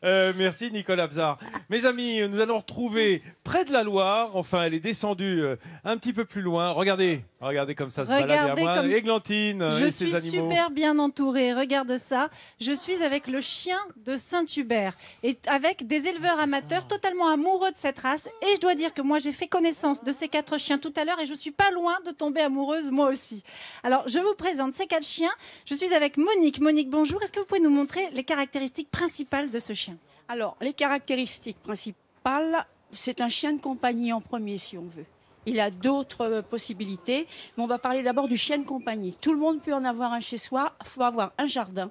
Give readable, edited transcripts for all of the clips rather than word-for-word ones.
Merci Nicolas Bzard. Mes amis, nous allons retrouver près de la Loire. Enfin, elle est descendue un petit peu plus loin. Regardez, regardez comme ça se balade derrière moi. Comme... Églantine Je et suis ses animaux. super bien entourée. Regarde ça. Je suis avec le chien de Saint-Hubert et avec des éleveurs amateurs totalement amoureux de cette race. Et je dois dire que moi, j'ai fait connaissance de ces 4 chiens tout à l'heure et je suis pas loin de tomber amoureuse moi aussi. Alors, je vous présente ces 4 chiens. Je suis avec Monique. Monique, bonjour. Est-ce que vous pouvez nous montrer les caractéristiques principales de ce chien ? Alors, les caractéristiques principales, c'est un chien de compagnie en premier, si on veut. Il a d'autres possibilités, mais on va parler d'abord du chien de compagnie. Tout le monde peut en avoir un chez soi, il faut avoir un jardin,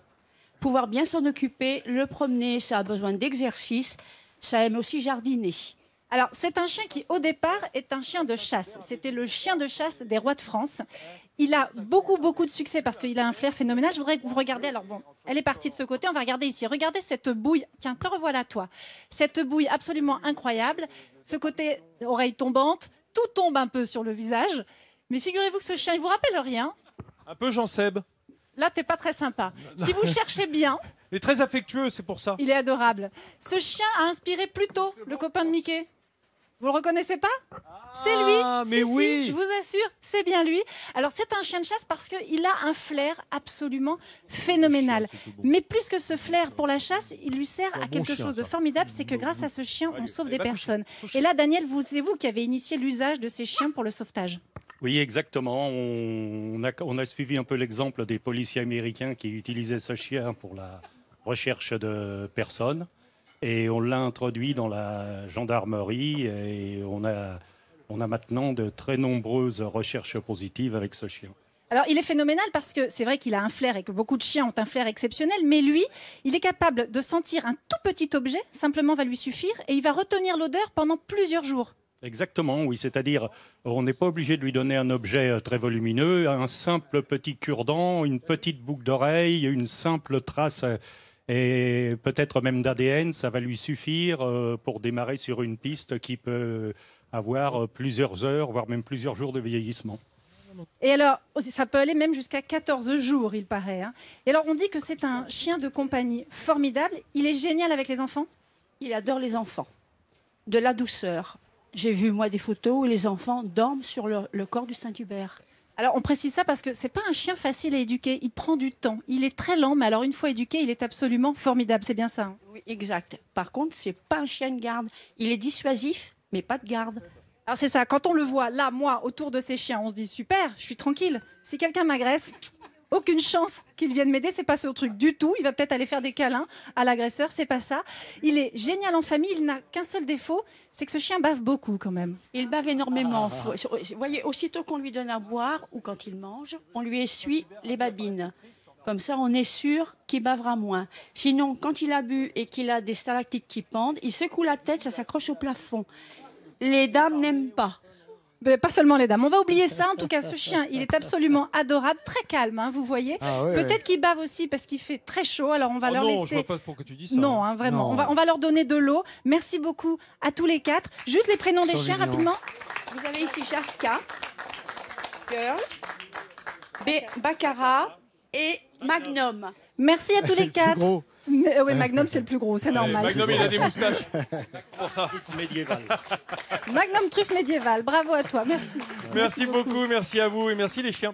pouvoir bien s'en occuper, le promener, ça a besoin d'exercice, ça aime aussi jardiner. Alors, c'est un chien qui, au départ, est un chien de chasse. C'était le chien de chasse des rois de France. Il a beaucoup de succès parce qu'il a un flair phénoménal. Je voudrais que vous regardiez. Alors bon, elle est partie de ce côté. On va regarder ici. Regardez cette bouille. Tiens, te revoilà toi. Cette bouille absolument incroyable. Ce côté oreille tombante. Tout tombe un peu sur le visage. Mais figurez-vous que ce chien, il vous rappelle rien. Un peu Jean Seb. Là, t'es pas très sympa. Si vous cherchez bien... Il est très affectueux, c'est pour ça. Il est adorable. Ce chien a inspiré Pluto, le copain de Mickey. Vous le reconnaissez pas? C'est lui. Mais oui. Si, je vous assure, c'est bien lui. Alors c'est un chien de chasse parce qu'il a un flair absolument phénoménal. Mais plus que ce flair pour la chasse, il lui sert à quelque chose de formidable, c'est que grâce à ce chien, on sauve des personnes. Et là, Daniel, c'est vous qui avez initié l'usage de ces chiens pour le sauvetage. Oui, exactement. On a suivi un peu l'exemple des policiers américains qui utilisaient ce chien pour la recherche de personnes. Et on l'a introduit dans la gendarmerie et on a maintenant de très nombreuses recherches positives avec ce chien. Alors, il est phénoménal parce que c'est vrai qu'il a un flair et que beaucoup de chiens ont un flair exceptionnel, mais lui, il est capable de sentir un tout petit objet, simplement va lui suffire, et il va retenir l'odeur pendant plusieurs jours. Exactement, oui. C'est-à-dire, on n'est pas obligé de lui donner un objet très volumineux, un simple petit cure-dent, une petite boucle d'oreille, une simple trace... Et peut-être même d'ADN, ça va lui suffire pour démarrer sur une piste qui peut avoir plusieurs heures, voire même plusieurs jours de vieillissement. Et alors, ça peut aller même jusqu'à 14 jours, il paraît. Hein. Et alors, on dit que c'est un chien de compagnie formidable. Il est génial avec les enfants. Il adore les enfants. De la douceur. J'ai vu, moi, des photos où les enfants dorment sur le corps du Saint-Hubert. Alors, on précise ça parce que c'est pas un chien facile à éduquer. Il prend du temps. Il est très lent, mais alors une fois éduqué, il est absolument formidable. C'est bien ça. Hein. Oui, exact. Par contre, c'est pas un chien de garde. Il est dissuasif, mais pas de garde. Alors c'est ça. Quand on le voit là, moi, autour de ces chiens, on se dit super, je suis tranquille. Si quelqu'un m'agresse, aucune chance qu'il vienne m'aider. C'est pas ce truc du tout. Il va peut-être aller faire des câlins à l'agresseur. C'est pas ça. Il est génial en famille. Il n'a qu'un seul défaut, c'est que ce chien bave beaucoup quand même. Il bave énormément. Vous voyez, aussitôt qu'on lui donne à boire ou quand il mange, on lui essuie les babines. Comme ça, on est sûr qu'il bavera moins. Sinon, quand il a bu et qu'il a des stalactites qui pendent, il secoue la tête, ça s'accroche au plafond. Les dames n'aiment pas. Mais pas seulement les dames. On va oublier ça. En tout cas, ce chien, il est absolument adorable, très calme, hein, vous voyez. Ah ouais, peut-être qu'il bave aussi parce qu'il fait très chaud. Alors on va leur non, laisser. je vois pas pourquoi tu dis ça. Non, hein, vraiment. Non. On va leur donner de l'eau. Merci beaucoup à tous les 4. Juste les prénoms des chiens rapidement. Vous avez ici Chaska, Girl, Baccara et Magnum. Merci à tous les 4. Gros. Oui, Magnum, c'est le plus gros, c'est normal. Magnum, il a des moustaches. Pour ça. Médiéval. Magnum truffe médiévale. Bravo à toi. Merci. Merci beaucoup, merci à vous et merci les chiens.